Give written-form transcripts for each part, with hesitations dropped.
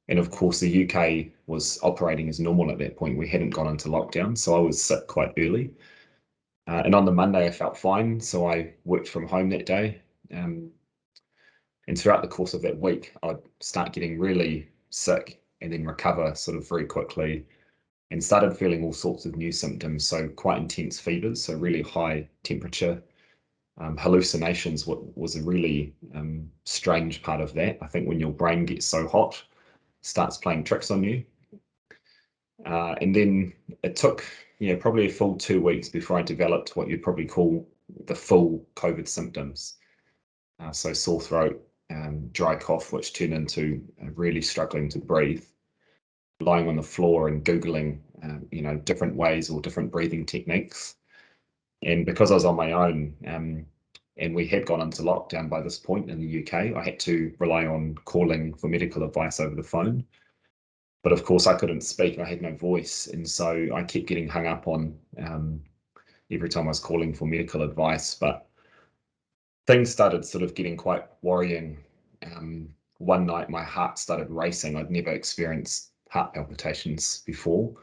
And of course, the UK was operating as normal at that point. We hadn't gone into lockdown, so I was sick quite early. And on the Monday, I felt fine, so I worked from home that day. Um, and throughout the course of that week, I'd start getting really sick and then recover sort of very quickly and started feeling all sorts of new symptoms. So quite intense fevers, so really high temperature. Hallucinations was a really strange part of that. I think when your brain gets so hot, starts playing tricks on you. And then it took, probably a full 2 weeks before I developed what you'd probably call the full COVID symptoms. So sore throat, dry cough, which turned into really struggling to breathe, lying on the floor and Googling, different ways or different breathing techniques. And because I was on my own, and we had gone into lockdown by this point in the UK, I had to rely on calling for medical advice over the phone. But of course, I couldn't speak. I had no voice. And so I kept getting hung up on every time I was calling for medical advice. But things started sort of getting quite worrying. One night, my heart started racing. I'd never experienced heart palpitations before.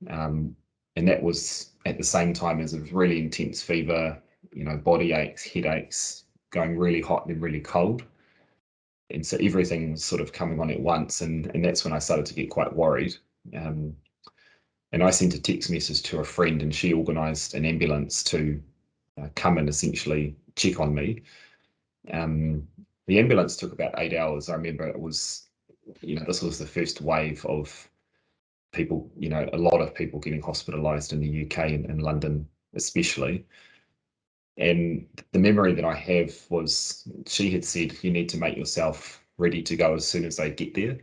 And that was at the same time as a really intense fever, body aches, headaches, going really hot and really cold. And so everything was sort of coming on at once. And that's when I started to get quite worried. And I sent a text message to a friend, and she organised an ambulance to come and essentially check on me. The ambulance took about 8 hours. I remember it was, this was the first wave of people, a lot of people getting hospitalised in the UK and in London especially. And the memory that I have was she had said, you need to make yourself ready to go as soon as they get there.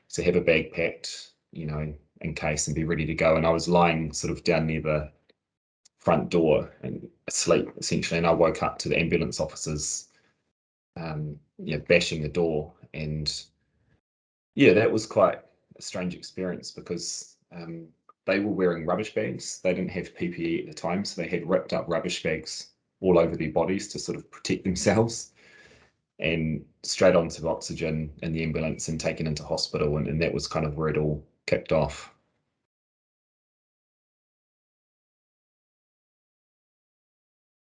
So have a bag packed, in case, and be ready to go. And I was lying sort of down near the front door and asleep essentially. And I woke up to the ambulance officers, bashing the door. And yeah, that was quite a strange experience because they were wearing rubbish bags. They didn't have PPE at the time, so they had ripped up rubbish bags all over their bodies to sort of protect themselves, and straight onto oxygen in the ambulance and taken into hospital. And that was kind of where it all kicked off.